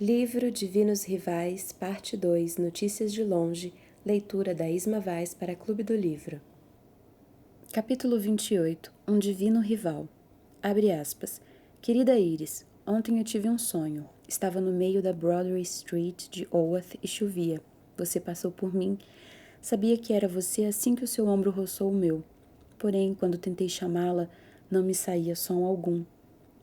Livro Divinos Rivais, Parte 2, Notícias de Longe, leitura da Isma Vaz para Clube do Livro. Capítulo 28, Um Divino Rival. Abre aspas. Querida Iris, ontem eu tive um sonho. Estava no meio da Broadway Street de Owath e chovia. Você passou por mim. Sabia que era você assim que o seu ombro roçou o meu. Porém, quando tentei chamá-la, não me saía som algum.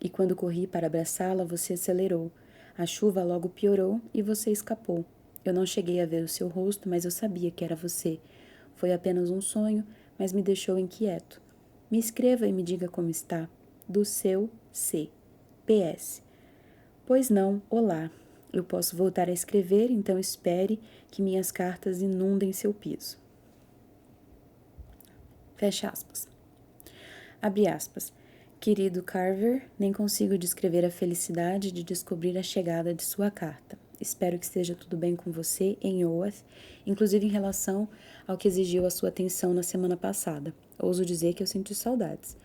E quando corri para abraçá-la, você acelerou. A chuva logo piorou e você escapou. Eu não cheguei a ver o seu rosto, mas eu sabia que era você. Foi apenas um sonho, mas me deixou inquieto. Me escreva e me diga como está. Do seu C. PS. Pois não, olá. Eu posso voltar a escrever, então espere que minhas cartas inundem seu piso. Fecha aspas. Abre aspas. Querido Carver, nem consigo descrever a felicidade de descobrir a chegada de sua carta. Espero que esteja tudo bem com você em Owath, inclusive em relação ao que exigiu a sua atenção na semana passada. Ouso dizer que eu senti saudades.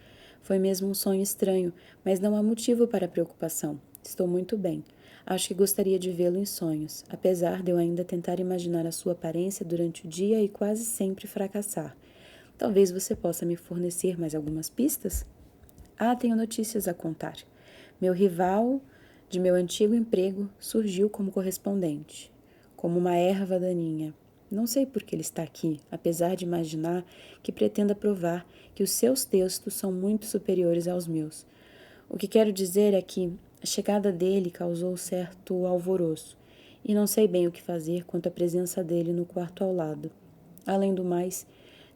Foi mesmo um sonho estranho, mas não há motivo para preocupação. Estou muito bem. Acho que gostaria de vê-lo em sonhos, apesar de eu ainda tentar imaginar a sua aparência durante o dia e quase sempre fracassar. Talvez você possa me fornecer mais algumas pistas? Tenho notícias a contar. Meu rival de meu antigo emprego surgiu como correspondente, como uma erva daninha. Não sei por que ele está aqui, apesar de imaginar que pretenda provar que os seus textos são muito superiores aos meus. O que quero dizer é que a chegada dele causou certo alvoroço, e não sei bem o que fazer quanto à presença dele no quarto ao lado. Além do mais,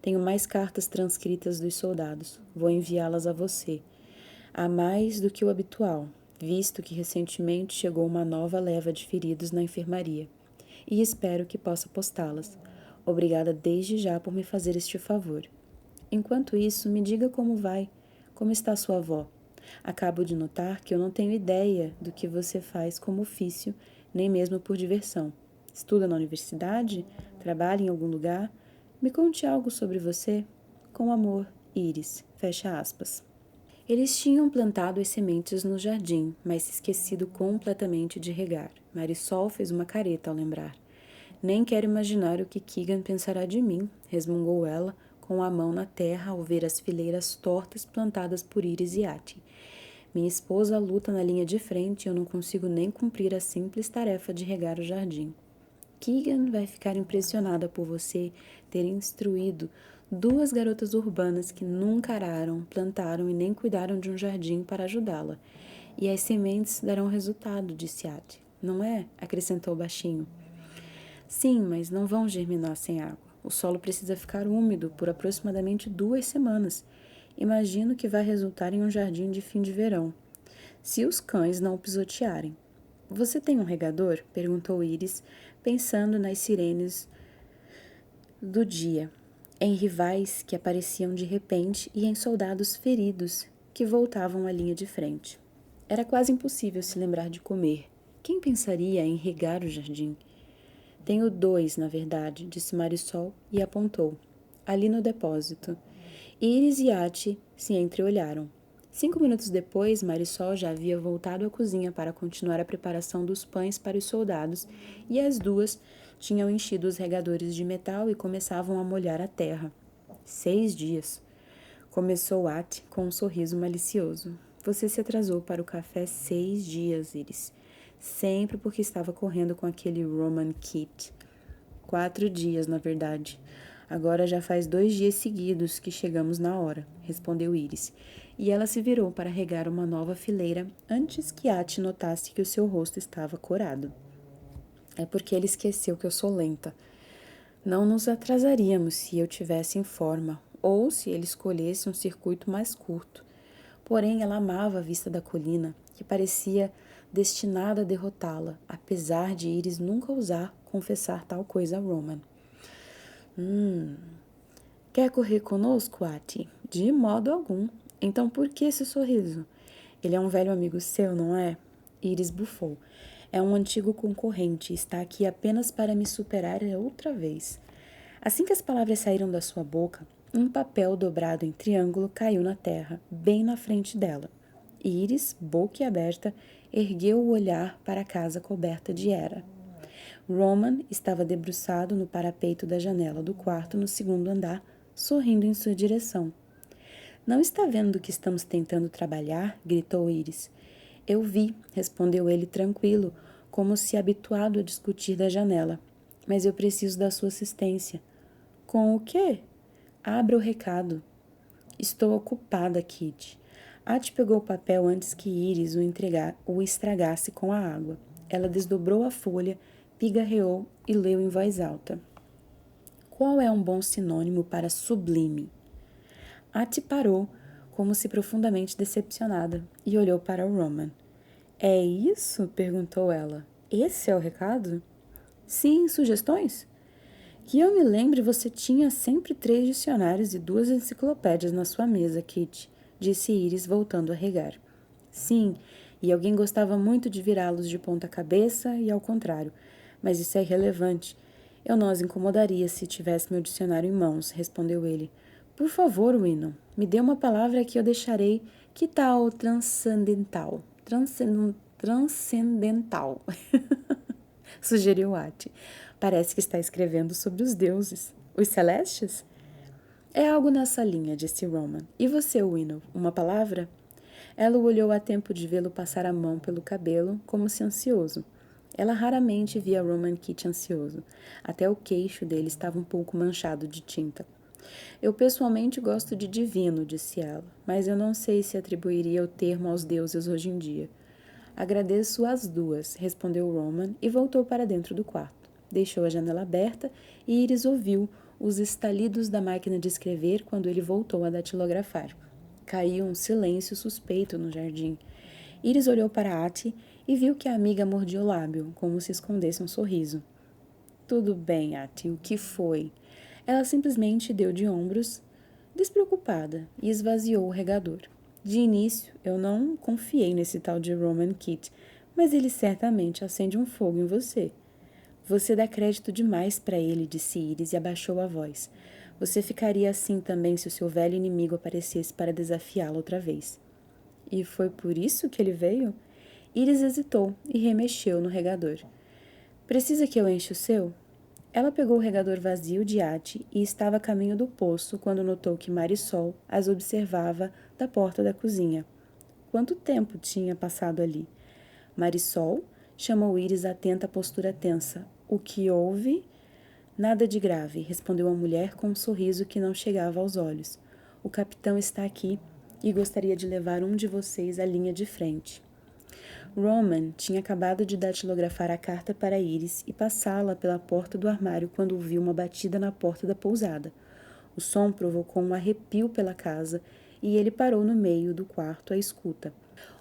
tenho mais cartas transcritas dos soldados. Vou enviá-las a você. Há mais do que o habitual, visto que recentemente chegou uma nova leva de feridos na enfermaria. E espero que possa postá-las. Obrigada desde já por me fazer este favor. Enquanto isso, me diga como vai. Como está sua avó? Acabo de notar que eu não tenho ideia do que você faz como ofício, nem mesmo por diversão. Estuda na universidade? Trabalha em algum lugar? Me conte algo sobre você. Com amor, Iris. Fecha aspas. Eles tinham plantado as sementes no jardim, mas se esquecido completamente de regar. Marisol fez uma careta ao lembrar. Nem quero imaginar o que Keegan pensará de mim, resmungou ela, com a mão na terra ao ver as fileiras tortas plantadas por Iris e Ati. Minha esposa luta na linha de frente e eu não consigo nem cumprir a simples tarefa de regar o jardim. Keegan vai ficar impressionada por você ter instruído duas garotas urbanas que nunca araram, plantaram e nem cuidaram de um jardim para ajudá-la. E as sementes darão resultado, disse Ati. Não é? Acrescentou baixinho. Sim, mas não vão germinar sem água. O solo precisa ficar úmido por aproximadamente 2 semanas. Imagino que vai resultar em um jardim de fim de verão. Se os cães não o pisotearem. Você tem um regador? Perguntou Iris, pensando nas sirenes do dia, em rivais que apareciam de repente e em soldados feridos que voltavam à linha de frente. Era quase impossível se lembrar de comer. Quem pensaria em regar o jardim? Tenho 2, na verdade, disse Marisol e apontou. Ali no depósito. Iris e Ati se entreolharam. 5 minutos depois, Marisol já havia voltado à cozinha para continuar a preparação dos pães para os soldados e as duas tinham enchido os regadores de metal e começavam a molhar a terra. 6 dias. Começou Ati com um sorriso malicioso. Você se atrasou para o café 6 dias, Iris. Sempre porque estava correndo com aquele Roman Kit. 4 dias, na verdade. Agora já faz 2 dias seguidos que chegamos na hora, respondeu Iris. E ela se virou para regar uma nova fileira antes que Ati notasse que o seu rosto estava corado. É porque ele esqueceu que eu sou lenta. Não nos atrasaríamos se eu tivesse em forma, ou se ele escolhesse um circuito mais curto. Porém, ela amava a vista da colina, que parecia destinada a derrotá-la, apesar de Iris nunca ousar confessar tal coisa a Roman. Quer correr conosco, Ati? De modo algum. Então por que esse sorriso? Ele é um velho amigo seu, não é? Iris bufou. É um antigo concorrente e está aqui apenas para me superar outra vez. Assim que as palavras saíram da sua boca, um papel dobrado em triângulo caiu na terra, bem na frente dela. Iris, boquiaberta, ergueu o olhar para a casa coberta de era. Roman estava debruçado no parapeito da janela do quarto no segundo andar, sorrindo em sua direção. Não está vendo que estamos tentando trabalhar? Gritou Iris. Eu vi, respondeu ele tranquilo, como se habituado a discutir da janela. Mas eu preciso da sua assistência. Com o quê? Abra o recado. Estou ocupada, Kit. Ati pegou o papel antes que Iris o estragasse com a água. Ela desdobrou a folha, pigarreou e leu em voz alta. Qual é um bom sinônimo para sublime? Ati parou, como se profundamente decepcionada, e olhou para o Roman. É isso? Perguntou ela. Esse é o recado? Sim, sugestões? Que eu me lembre, você tinha sempre 3 dicionários e 2 enciclopédias na sua mesa, Kit, disse Iris, voltando a regar. Sim, e alguém gostava muito de virá-los de ponta cabeça e ao contrário, mas isso é irrelevante. Eu não as incomodaria se tivesse meu dicionário em mãos, respondeu ele. Por favor, Winnon, me dê uma palavra que eu deixarei. Que tal transcendental? Transcendental, sugeriu Ati. Parece que está escrevendo sobre os deuses. Os celestes? É algo nessa linha, disse Roman. E você, Winnow, uma palavra? Ela o olhou a tempo de vê-lo passar a mão pelo cabelo, como se ansioso. Ela raramente via Roman Kit ansioso. Até o queixo dele estava um pouco manchado de tinta. Eu pessoalmente gosto de divino, disse ela, mas eu não sei se atribuiria o termo aos deuses hoje em dia. Agradeço as 2, respondeu Roman e voltou para dentro do quarto. Deixou a janela aberta e Iris ouviu os estalidos da máquina de escrever quando ele voltou a datilografar. Caiu um silêncio suspeito no jardim. Iris olhou para Ati e viu que a amiga mordia o lábio, como se escondesse um sorriso. Tudo bem, Ati, o que foi? Ela simplesmente deu de ombros, despreocupada, e esvaziou o regador. De início, eu não confiei nesse tal de Roman Kit, mas ele certamente acende um fogo em você. Você dá crédito demais para ele, disse Iris e abaixou a voz. Você ficaria assim também se o seu velho inimigo aparecesse para desafiá-lo outra vez. E foi por isso que ele veio? Iris hesitou e remexeu no regador. Precisa que eu enche o seu? Ela pegou o regador vazio de Ati e estava a caminho do poço quando notou que Marisol as observava da porta da cozinha. Quanto tempo tinha passado ali? Marisol? Chamou Iris atenta à postura tensa. O que houve? Nada de grave, respondeu a mulher com um sorriso que não chegava aos olhos. O capitão está aqui e gostaria de levar um de vocês à linha de frente. Roman tinha acabado de datilografar a carta para Iris e passá-la pela porta do armário quando ouviu uma batida na porta da pousada. O som provocou um arrepio pela casa e ele parou no meio do quarto à escuta.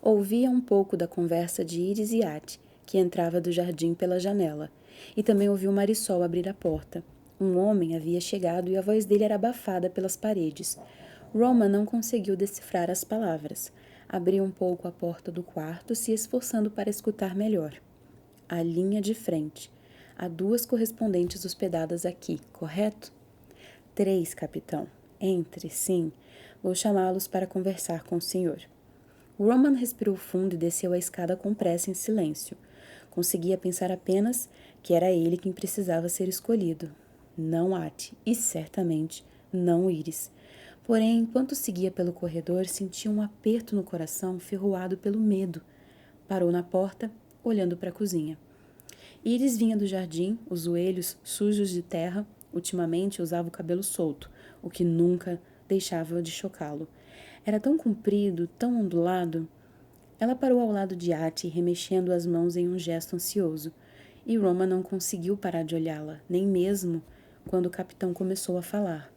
Ouvia um pouco da conversa de Iris e Ati, que entrava do jardim pela janela, e também ouviu Marisol abrir a porta. Um homem havia chegado e a voz dele era abafada pelas paredes. Roman não conseguiu decifrar as palavras. Abriu um pouco a porta do quarto, se esforçando para escutar melhor. A linha de frente. Há 2 correspondentes hospedadas aqui, correto? 3, capitão. Entre, sim. Vou chamá-los para conversar com o senhor. Roman respirou fundo e desceu a escada com pressa em silêncio. Conseguia pensar apenas que era ele quem precisava ser escolhido. Não Ati, e certamente não Iris. Porém, enquanto seguia pelo corredor, sentia um aperto no coração ferroado pelo medo. Parou na porta, olhando para a cozinha. Iris vinha do jardim, os joelhos sujos de terra. Ultimamente usava o cabelo solto, o que nunca deixava de chocá-lo. Era tão comprido, tão ondulado. Ela parou ao lado de Ati, remexendo as mãos em um gesto ansioso. E Roma não conseguiu parar de olhá-la, nem mesmo quando o capitão começou a falar.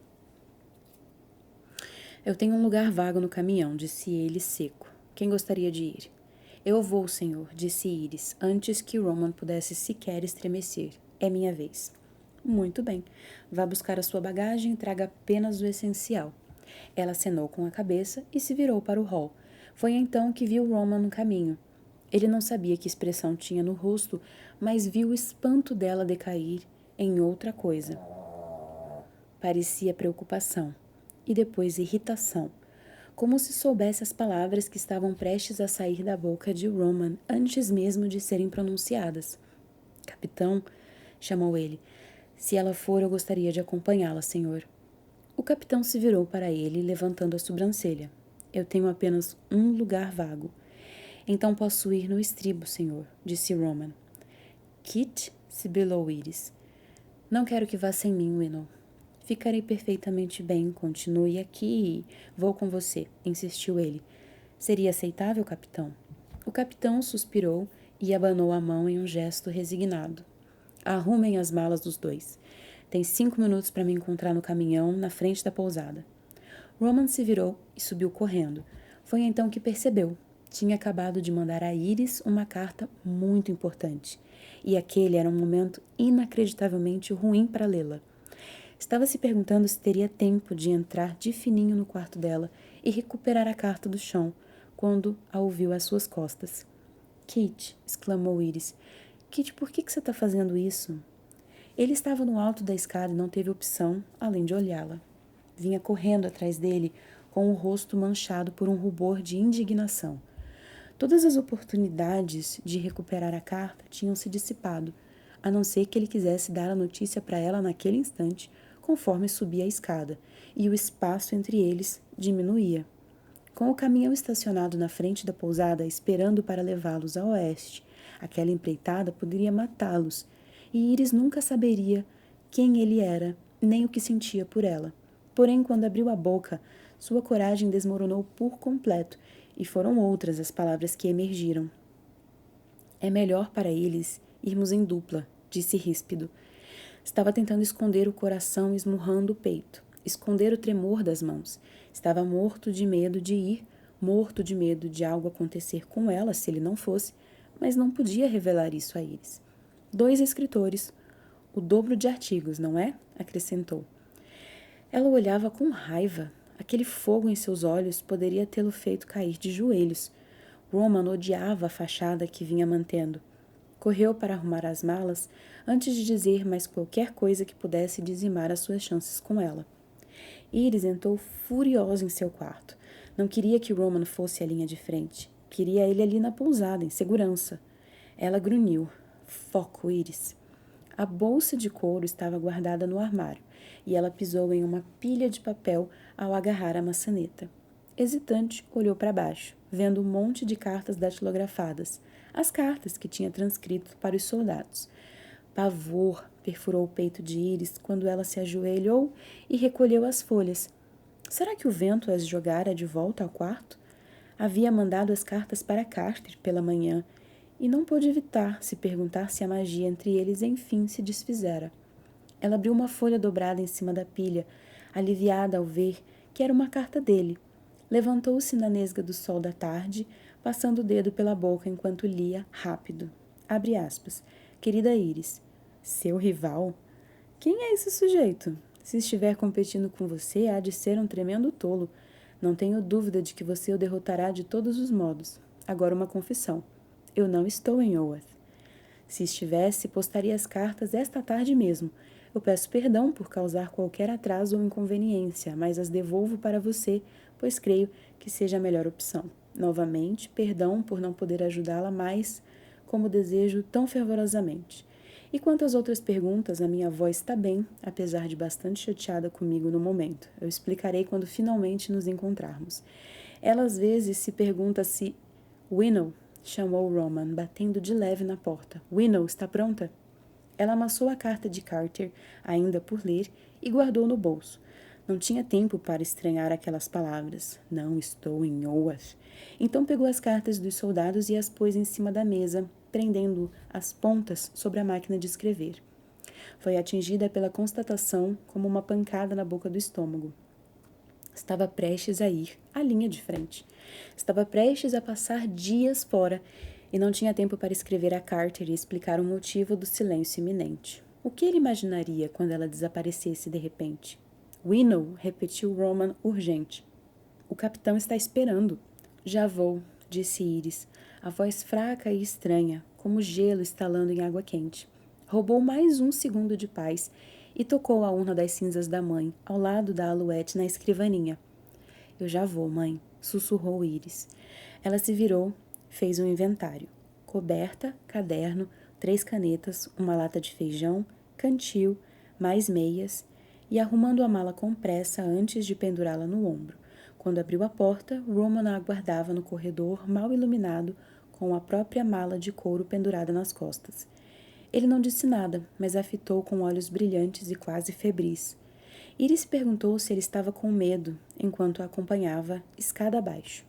Eu tenho um lugar vago no caminhão, disse ele seco. Quem gostaria de ir? Eu vou, senhor, disse Iris, antes que Roman pudesse sequer estremecer. É minha vez. Muito bem. Vá buscar a sua bagagem e traga apenas o essencial. Ela acenou com a cabeça e se virou para o hall. Foi então que viu Roman no caminho. Ele não sabia que expressão tinha no rosto, mas viu o espanto dela decair em outra coisa. Parecia preocupação e depois irritação. como se soubesse as palavras que estavam prestes a sair da boca de Roman antes mesmo de serem pronunciadas. Capitão, chamou ele. Se ela for, eu gostaria de acompanhá-la, senhor. O capitão se virou para ele, levantando a sobrancelha. Eu tenho apenas um lugar vago. Então posso ir no estribo, senhor, disse Roman. Kit, sibilou Iris. Não quero que vá sem mim, Winnow. Ficarei perfeitamente bem, continue aqui e vou com você, insistiu ele. Seria aceitável, capitão? O capitão suspirou e abanou a mão em um gesto resignado. Arrumem as malas dos dois. Tem 5 minutos para me encontrar no caminhão na frente da pousada. Roman se virou e subiu correndo. Foi então que percebeu. Tinha acabado de mandar a Iris uma carta muito importante. E aquele era um momento inacreditavelmente ruim para lê-la. Estava se perguntando se teria tempo de entrar de fininho no quarto dela e recuperar a carta do chão, quando a ouviu às suas costas. Kit, exclamou Iris. Kit, por que você está fazendo isso? Ele estava no alto da escada e não teve opção, além de olhá-la. Vinha correndo atrás dele, com o rosto manchado por um rubor de indignação. Todas as oportunidades de recuperar a carta tinham se dissipado, a não ser que ele quisesse dar a notícia para ela naquele instante, conforme subia a escada, e o espaço entre eles diminuía. Com o caminhão estacionado na frente da pousada, esperando para levá-los a oeste, aquela empreitada poderia matá-los, e Iris nunca saberia quem ele era, nem o que sentia por ela. Porém, quando abriu a boca, sua coragem desmoronou por completo, e foram outras as palavras que emergiram. É melhor para eles irmos em dupla, disse ríspido. Estava tentando esconder o coração esmurrando o peito, esconder o tremor das mãos. Estava morto de medo de ir, morto de medo de algo acontecer com ela se ele não fosse, mas não podia revelar isso a Iris. 2 escritores, o dobro de artigos, não é? Acrescentou. Ela olhava com raiva. Aquele fogo em seus olhos poderia tê-lo feito cair de joelhos. Roman odiava a fachada que vinha mantendo. Correu para arrumar as malas antes de dizer mais qualquer coisa que pudesse dizimar as suas chances com ela. Iris entrou furiosa em seu quarto. Não queria que Roman fosse à linha de frente. Queria ele ali na pousada, em segurança. Ela grunhiu. Foco, Iris. A bolsa de couro estava guardada no armário, e ela pisou em uma pilha de papel ao agarrar a maçaneta. Hesitante, olhou para baixo, vendo um monte de cartas datilografadas, as cartas que tinha transcrito para os soldados. Pavor perfurou o peito de Iris quando ela se ajoelhou e recolheu as folhas. Será que o vento as jogara de volta ao quarto? Havia mandado as cartas para Carter pela manhã, e não pôde evitar se perguntar se a magia entre eles enfim se desfizera. Ela abriu uma folha dobrada em cima da pilha, aliviada ao ver que era uma carta dele. Levantou-se na nesga do sol da tarde, passando o dedo pela boca enquanto lia, rápido. Abre aspas. Querida Iris, seu rival? Quem é esse sujeito? Se estiver competindo com você, há de ser um tremendo tolo. Não tenho dúvida de que você o derrotará de todos os modos. Agora uma confissão. Eu não estou em Oath. Se estivesse, postaria as cartas esta tarde mesmo. Eu peço perdão por causar qualquer atraso ou inconveniência, mas as devolvo para você, pois creio que seja a melhor opção. Novamente, perdão por não poder ajudá-la mais como desejo tão fervorosamente. E quanto às outras perguntas, a minha voz está bem, apesar de bastante chateada comigo no momento. Eu explicarei quando finalmente nos encontrarmos. Ela às vezes se pergunta se... Winnow, chamou Roman, batendo de leve na porta. Winnow, está pronta? Ela amassou a carta de Carter, ainda por ler, e guardou no bolso. Não tinha tempo para estranhar aquelas palavras. Não estou em Oath. Então pegou as cartas dos soldados e as pôs em cima da mesa, prendendo as pontas sobre a máquina de escrever. Foi atingida pela constatação como uma pancada na boca do estômago. Estava prestes a ir à linha de frente. Estava prestes a passar dias fora e não tinha tempo para escrever a Carter e explicar o motivo do silêncio iminente. O que ele imaginaria quando ela desaparecesse de repente? Winnow, repetiu Roman urgente. O capitão está esperando. Já vou, disse Iris, a voz fraca e estranha, como gelo estalando em água quente. Roubou mais um segundo de paz e tocou a urna das cinzas da mãe, ao lado da Alouette na escrivaninha. Eu já vou, mãe. sussurrou Iris. Ela se virou, fez um inventário. Coberta, caderno, 3 canetas, uma lata de feijão, cantil, mais meias, e arrumando a mala com pressa antes de pendurá-la no ombro. Quando abriu a porta, Roman a aguardava no corredor mal iluminado, com a própria mala de couro pendurada nas costas. Ele não disse nada, mas a fitou com olhos brilhantes e quase febris. Iris perguntou se ele estava com medo, enquanto a acompanhava, escada abaixo.